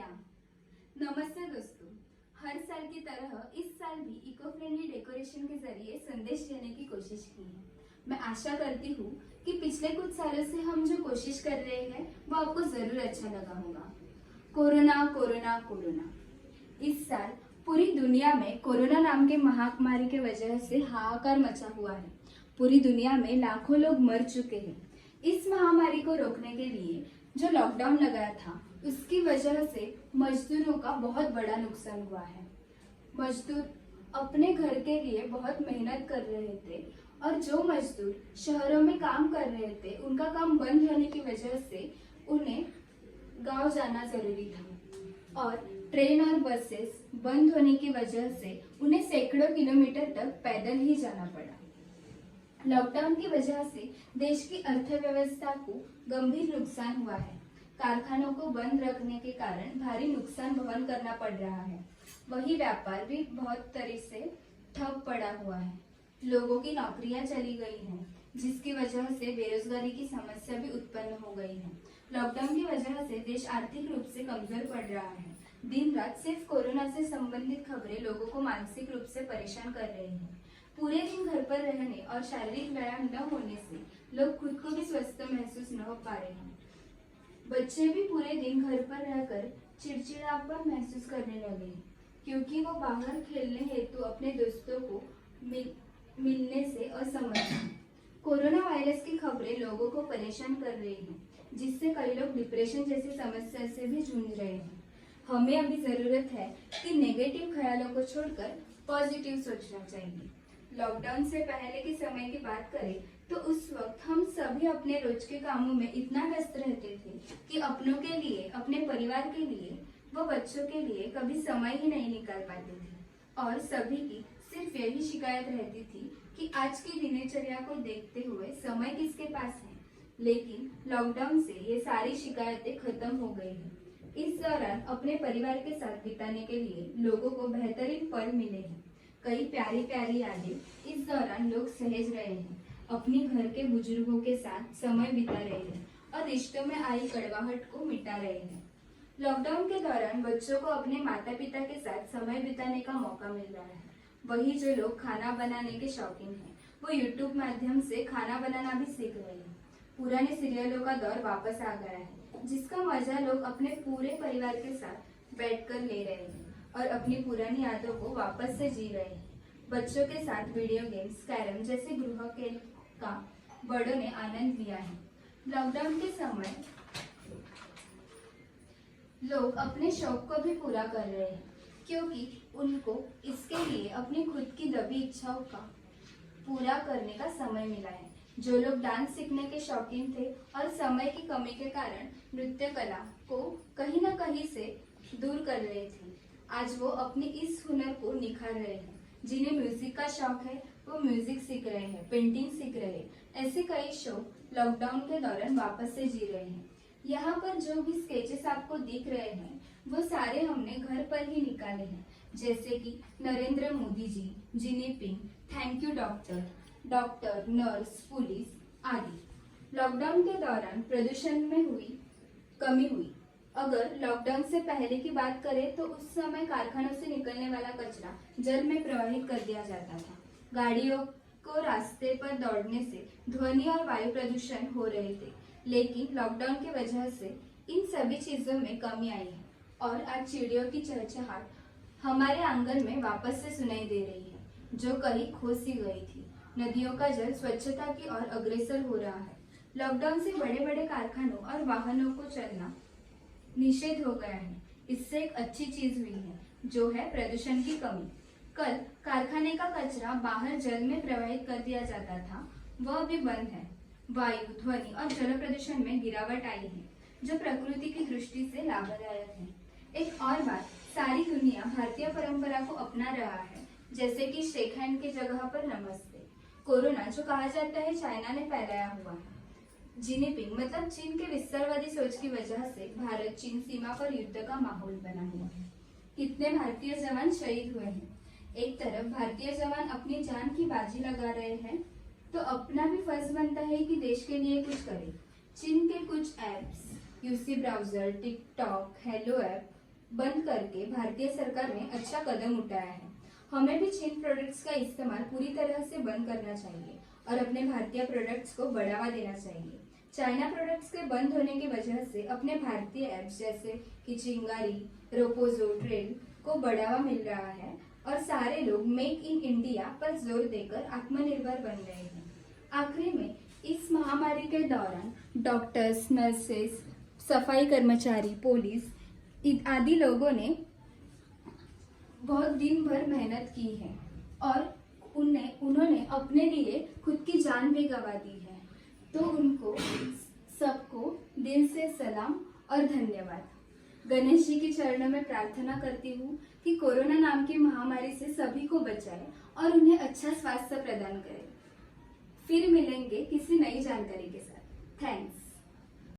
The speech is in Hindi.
प्रणाम। नमस्ते दोस्तों, हर साल की तरह इस साल भी इको फ्रेंडली डेकोरेशन के जरिए संदेश देने की कोशिश की है। मैं आशा करती हूँ कि पिछले कुछ सालों से हम जो कोशिश कर रहे हैं वो आपको जरूर अच्छा लगा होगा। कोरोना कोरोना कोरोना, इस साल पूरी दुनिया में कोरोना नाम के महामारी के वजह से हाहाकार मचा हुआ है। पूरी दुनिया में लाखों लोग मर चुके हैं। इस महामारी को रोकने के लिए जो लॉकडाउन लगाया था उसकी वजह से मजदूरों का बहुत बड़ा नुकसान हुआ है। मजदूर अपने घर के लिए बहुत मेहनत कर रहे थे और जो मजदूर शहरों में काम कर रहे थे उनका काम बंद होने की वजह से उन्हें गांव जाना जरूरी था और ट्रेन और बसेस बंद होने की वजह से उन्हें सैकड़ों किलोमीटर तक पैदल ही जाना पड़ा। लॉकडाउन की वजह से देश की अर्थव्यवस्था को गंभीर नुकसान हुआ है। कारखानों को बंद रखने के कारण भारी नुकसान वहन करना पड़ रहा है। वही व्यापार भी बहुत तरह से ठप पड़ा हुआ है। लोगों की नौकरियां चली गई हैं, जिसकी वजह से बेरोजगारी की समस्या भी उत्पन्न हो गई है। लॉकडाउन की वजह से देश आर्थिक रूप से कमजोर पड़ रहा है। दिन रात सिर्फ कोरोना से संबंधित खबरें लोगों को मानसिक रूप से परेशान कर रही हैं। पूरे दिन घर पर रहने और शारीरिक व्यायाम न होने से लोग खुद को भी स्वस्थ महसूस न हो पा रहे हैं। बच्चे भी पूरे दिन घर पर रहकर चिड़चिड़ापन महसूस करने लगे हैं, क्योंकि वो बाहर खेलने हेतु अपने दोस्तों को मिलने से असमर्थ हैं। कोरोना वायरस की खबरें लोगों को परेशान कर रही हैं, जिससे कई लोग डिप्रेशन जैसी समस्या से भी जूझ रहे हैं। हमें अभी जरूरत है कि नेगेटिव ख्यालों को छोड़कर पॉजिटिव सोचना चाहिए। लॉकडाउन से पहले के समय की बात करें तो उस वक्त हम सभी अपने रोज के कामों में इतना व्यस्त रहते थे कि अपनों के लिए, अपने परिवार के लिए व बच्चों के लिए कभी समय ही नहीं निकाल पाते थे। और सभी की सिर्फ यही शिकायत रहती थी कि आज की दिनचर्या को देखते हुए समय किसके पास है। लेकिन लॉकडाउन से ये सारी शिकायतें खत्म हो गई हैं। इस दौरान अपने परिवार के साथ बिताने के लिए लोगों को बेहतरीन पल मिले हैं। कई प्यारी प्यारी यादें इस दौरान लोग सहेज रहे हैं, अपने घर के बुजुर्गों के साथ समय बिता रहे हैं और रिश्तों में आई कड़वाहट को मिटा रहे हैं। लॉकडाउन के दौरान बच्चों को अपने माता पिता के साथ समय बिताने का मौका मिल रहा है। वही जो लोग खाना बनाने के शौकीन हैं, वो यूट्यूब माध्यम से खाना बनाना भी सीख रहे हैं। पुराने सीरियलों का दौर वापस आ गया है, जिसका मजा लोग अपने पूरे परिवार के साथ बैठकर ले रहे हैं और अपनी पुरानी यादों को वापस से जी रहे हैं। बच्चों के साथ वीडियो गेम्स, कैरम जैसे गृह खेल का बड़ों ने आनंद लिया है। लॉकडाउन के समय लोग अपने शौक को भी पूरा कर रहे हैं, क्योंकि उनको इसके लिए अपनी खुद की दबी इच्छाओं का पूरा करने का समय मिला है। जो लोग डांस सीखने के शौकीन थे और समय की कमी के कारण नृत्य कला को कहीं न कहीं से दूर कर रहे थे, आज वो अपनी इस हुनर को निखार रहे हैं। जिन्हें म्यूजिक का शौक है वो म्यूजिक सीख रहे हैं, पेंटिंग सीख रहे हैं। ऐसे कई शो लॉकडाउन के दौरान वापस से जी रहे हैं। यहाँ पर जो भी स्केचेस आपको दिख रहे हैं वो सारे हमने घर पर ही निकाले हैं, जैसे कि Narendra Modi ji, Jinping, thank you doctor, nurse, police आदि। लॉकडाउन के दौरान प्रदूषण में कमी हुई। अगर लॉकडाउन से पहले की बात करें तो उस समय कारखानों से निकलने वाला कचरा जल में प्रवाहित कर दिया जाता था। गाड़ियों को रास्ते पर दौड़ने से ध्वनि और वायु प्रदूषण हो रहे थे। लेकिन लॉकडाउन की वजह से इन सभी चीजों में कमी आई है और आज चिड़ियों की चहचहाट हमारे आंगन में वापस से सुनाई दे रही है, जो कहीं खो सी गई थी। नदियों का जल स्वच्छता की ओर अग्रसर हो रहा है। लॉकडाउन से बड़े बड़े कारखानों और वाहनों को चलना निषेध हो गया है। इससे एक अच्छी चीज हुई है, जो है प्रदूषण की कमी। कल कारखाने का कचरा बाहर जल में प्रवाहित कर दिया जाता था, वह भी बंद है। वायु, ध्वनि और जल प्रदूषण में गिरावट आई है, जो प्रकृति की दृष्टि से लाभदायक है। एक और बात, सारी दुनिया भारतीय परंपरा को अपना रहा है, जैसे कि शेक हैंड की जगह पर नमस्ते। कोरोना जो कहा जाता है चाइना ने फैलाया हुआ है। जिनपिंग मतलब चीन के विस्तारवादी सोच की वजह से भारत चीन सीमा पर युद्ध का माहौल बना हुआ है। कितने भारतीय जवान शहीद हुए हैं। एक तरफ भारतीय जवान अपनी जान की बाजी लगा रहे हैं, तो अपना भी फर्ज बनता है कि देश के लिए कुछ करें। चीन के कुछ apps, UC browser, TikTok, hello app बंद करके भारतीय सरकार ने अच्छा कदम उठाया है। हमें भी चीन प्रोडक्ट्स का इस्तेमाल पूरी तरह से बंद करना चाहिए और अपने भारतीय प्रोडक्ट्स को बढ़ावा देना चाहिए। चाइना प्रोडक्ट्स के बंद होने की वजह से अपने भारतीय ऐप्स जैसे कि चिंगारी, रोपोजो, ट्रेल को बढ़ावा मिल रहा है और सारे लोग मेक इन इंडिया पर जोर देकर आत्मनिर्भर बन रहे हैं। आखिरी में इस महामारी के दौरान डॉक्टर्स, नर्सेस, सफाई कर्मचारी, पुलिस आदि लोगों ने बहुत दिन भर मेहनत की है और उन्होंने अपने लिए खुद की जान भी गंवा दी है। तो उनको सबको दिल से सलाम और धन्यवाद। गणेश जी के चरणों में प्रार्थना करती हूँ कि कोरोना नाम की महामारी से सभी को बचाए और उन्हें अच्छा स्वास्थ्य प्रदान करे। फिर मिलेंगे किसी नई जानकारी के साथ। थैंक्स।